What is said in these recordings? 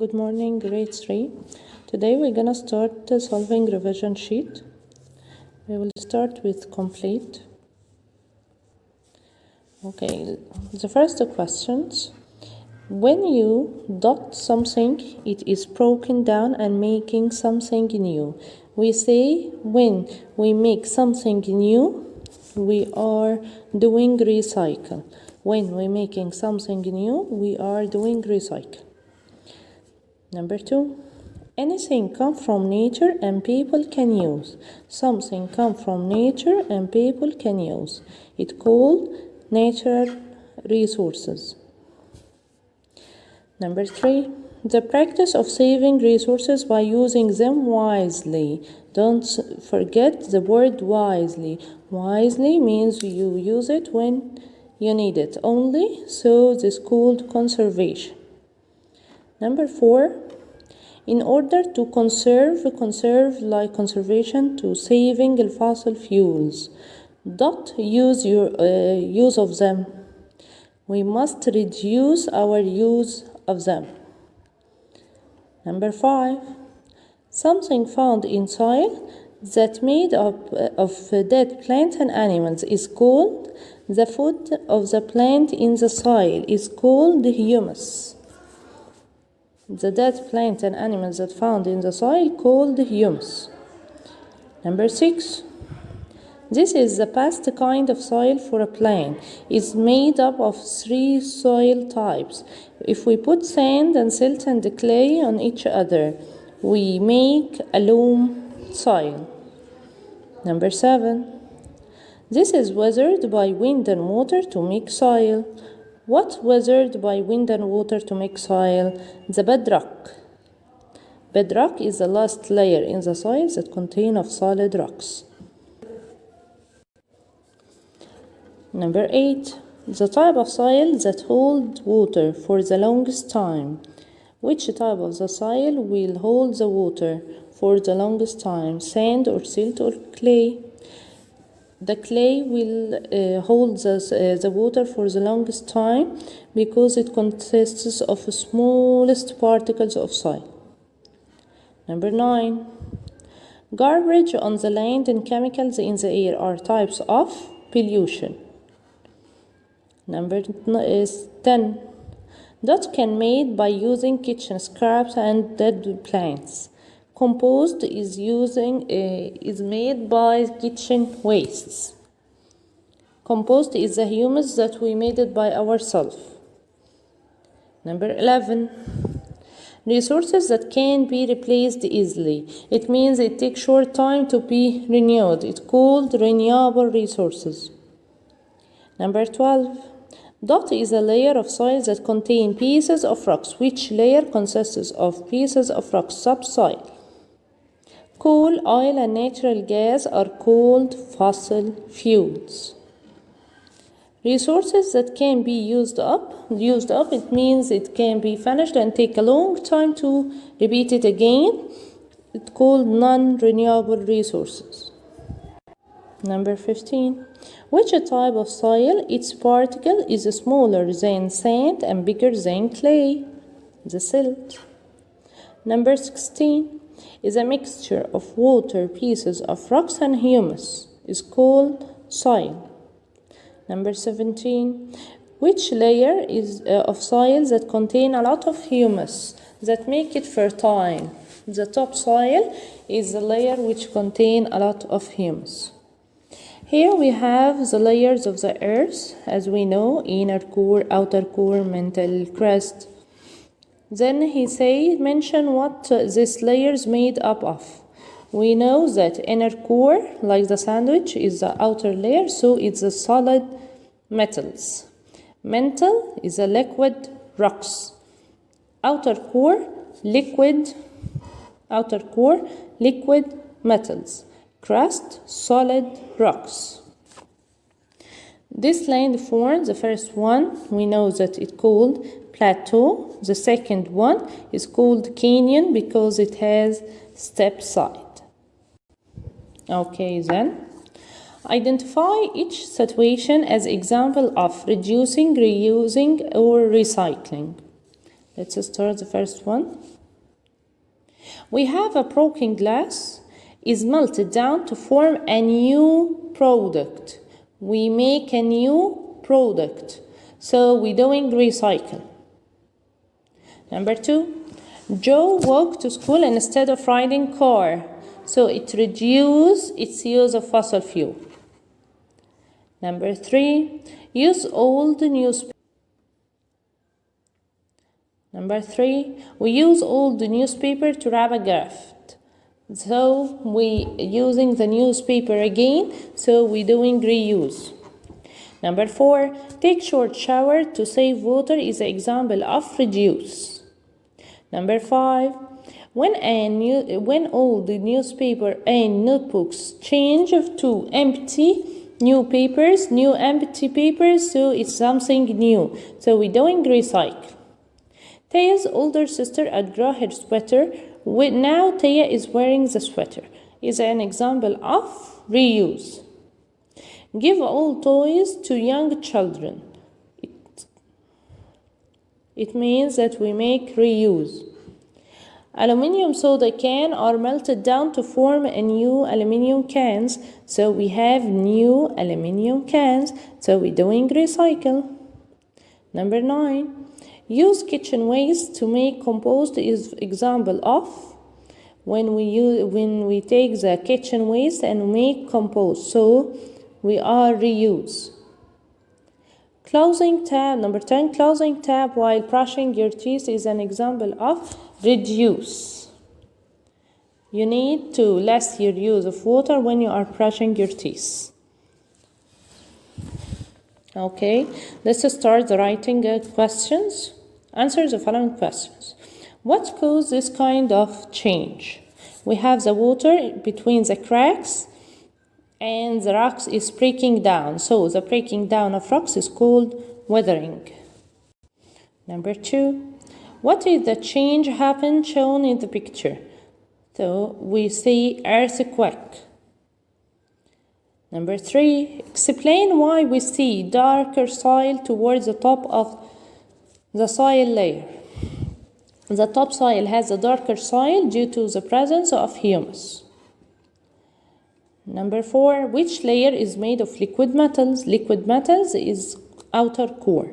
Good morning, grade 3. Today we're gonna start solving revision sheet. We will start with complete. Okay, the first questions. When you dot something, it is broken down and making something new. We say when we make something new, we are doing recycle. When we're making something new, we are doing recycle. Number 2, anything come from nature and people can use. Something come from nature and people can use. It's called natural resources. Number 3, the practice of saving resources by using them wisely. Don't forget the word wisely. Wisely means you use it when you need it only, so this is called conservation. Number 4, in order to conserve like conservation to saving the fossil fuels. Don't use your use of them. We must reduce our use of them. Number 5, something found in soil that made up of dead plants and animals is called the food of the plant in the soil is called humus. The dead plants and animals that found in the soil called humus. Number 6, this is the best kind of soil for a plant. It's made up of 3 soil types. If we put sand and silt and clay on each other, we make a loam soil. Number 7, this is weathered by wind and water to make soil. What weathered by wind and water to make soil? The bedrock. Bedrock is the last layer in the soil that contains of solid rocks. Number 8, the type of soil that holds water for the longest time. Which type of the soil will hold the water for the longest time? Sand or silt or clay? The clay will hold the water for the longest time because it consists of the smallest particles of soil. Number 9, garbage on the land and chemicals in the air are types of pollution. Number 10, dots can made by using kitchen scraps and dead plants. Compost is made by kitchen wastes. Compost is the humus that we made it by ourselves. Number 11, resources that can be replaced easily. It means it takes short time to be renewed. It's called renewable resources. Number 12, dot is a layer of soil that contain pieces of rocks. Which layer consists of pieces of rocks? Subsoil. Coal, oil, and natural gas are called fossil fuels. Resources that can be used up, it means it can be finished and take a long time to repeat it again. It's called non-renewable resources. Number 15, which type of soil? Its particle is smaller than sand and bigger than clay? The silt. Number 16, is a mixture of water, pieces of rocks, and humus. Is called soil. Number 17, which layer is of soil that contain a lot of humus that make it fertile? The top soil is the layer which contain a lot of humus. Here we have the layers of the earth, as we know, inner core, outer core, mantle, crust. Then he mention what this layer is made up of. We know that inner core, like the sandwich, is the outer layer, so it's the solid metals. Mantle is a liquid rocks. Outer core, liquid metals. Crust, solid rocks. This land forms the first one. We know that it's called plateau. The second one is called canyon because it has step side. Okay, then identify each situation as example of reducing, reusing, or recycling. Let's start the first one. We have a broken glass is melted down to form a new product. We make a new product. So we're doing recycle. Number 2, Joe walked to school instead of riding car. So it reduces its use of fossil fuel. Number 3, use old newspaper. Number 3, we use old newspaper to wrap a gift. So we using the newspaper again, so we doing reuse. Number 4, take short shower to save water is an example of reduce. Number 5, when old newspaper and notebooks change to empty new empty papers, so it's something new. So we're doing recycle. Taya's older sister outgrew her sweater. Now Taya is wearing the sweater. Is an example of reuse. Give all toys to young children. It means that we make reuse. Aluminium soda can are melted down to form a new aluminium cans. So we have new aluminium cans. So we're doing recycle. Number 9. Use kitchen waste to make compost is example of when we take the kitchen waste and make compost. So we are reuse. Closing tab. Number 10. Closing tab while brushing your teeth is an example of reduce. You need to lessen your use of water when you are brushing your teeth. Okay, let's start the writing questions. Answer the following questions. What caused this kind of change? We have the water between the cracks and the rocks is breaking down. So the breaking down of rocks is called weathering. Number 2. What is the change happened shown in the picture? So we see earthquake. Number 3, explain why we see darker soil towards the top of the soil layer. The top soil has a darker soil due to the presence of humus. Number 4, which layer is made of liquid metals? Liquid metals is outer core.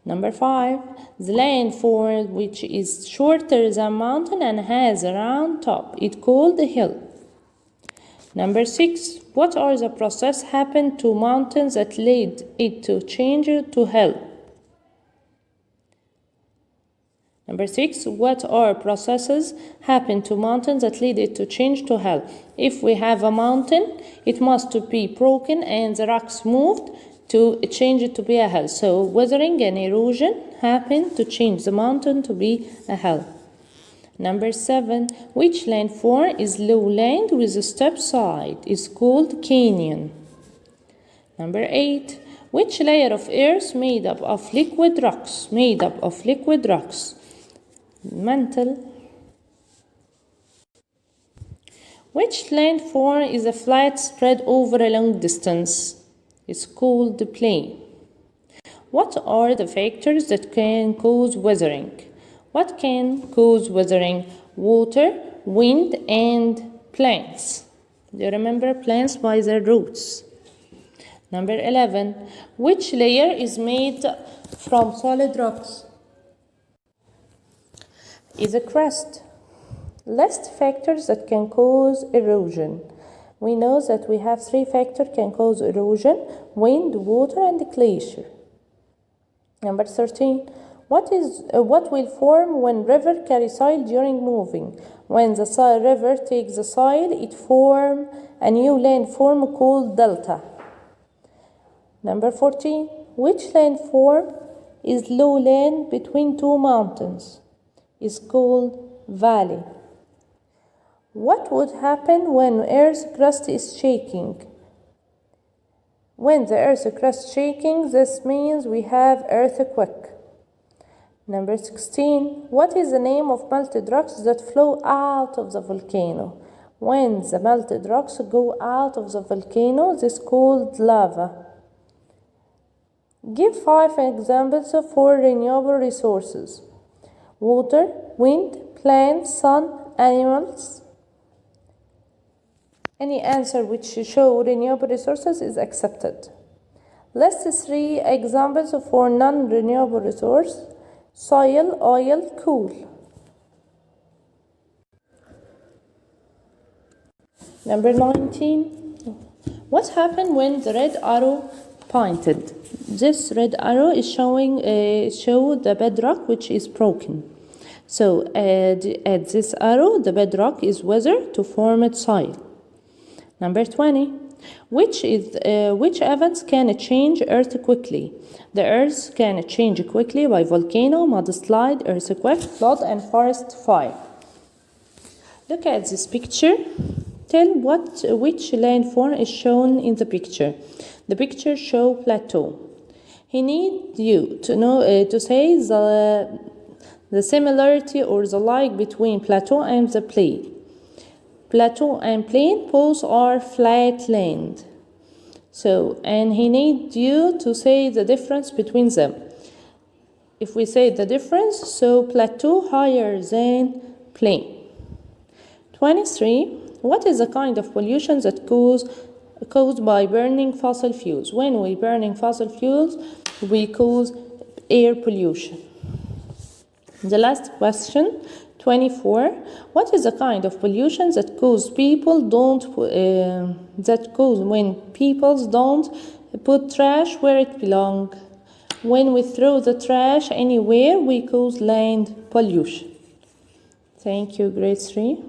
Number 5, the landform which is shorter than mountain and has a round top, it's called a hill. Number 6, what are the process happened to mountains that led it to change to hill? Number 6, what are processes happen to mountains that lead it to change to hill? If we have a mountain, it must be broken and the rocks moved to change it to be a hill. So weathering and erosion happen to change the mountain to be a hill. Number 7, which landform is lowland with a step side? Is called canyon. Number 8, which layer of earth made up of liquid rocks? Made up of liquid rocks. Mantle. Which landform is a flat spread over a long distance? It's called the plain. What are the factors that can cause weathering? What can cause weathering? Water, wind, and plants. Do you remember plants by their roots? Number 11. Which layer is made from solid rocks? Is a crust. List factors that can cause erosion. We know that we have 3 factors can cause erosion: wind, water, and glacier. Number 13. What will form when river carry soil during moving? When the river takes the soil, it forms a new landform called delta. Number 14. Which landform is lowland between 2 mountains? Is called valley. What would happen when Earth's crust is shaking? When the Earth's crust is shaking, this means we have earthquake. Number 16. What is the name of melted rocks that flow out of the volcano? When the melted rocks go out of the volcano, this is called lava. Give 5 examples for renewable resources: water, wind, plants, sun, animals. Any answer which show renewable resources is accepted. List 3 examples for non-renewable resource: soil, oil, coal. Number 19. What happened when the red arrow pointed? This red arrow is showing the bedrock which is broken. So at this arrow, the bedrock is weathered to form its soil. Number 20. Which events can change Earth quickly? The Earth can change quickly by volcano, mudslide, earthquake, flood, and forest fire. Look at this picture. Tell which landform is shown in the picture. The picture shows plateau. He needs you to know to say the similarity or the like between plateau and the plain. Plateau and plain both are flat land. And he needs you to say the difference between them. If we say the difference, so plateau higher than plain. 23. What is the kind of pollution that caused by burning fossil fuels? When we burning fossil fuels, we cause air pollution. The last question, 24. What is the kind of pollution that cause when people don't put trash where it belongs? When we throw the trash anywhere, we cause land pollution. Thank you, grade 3.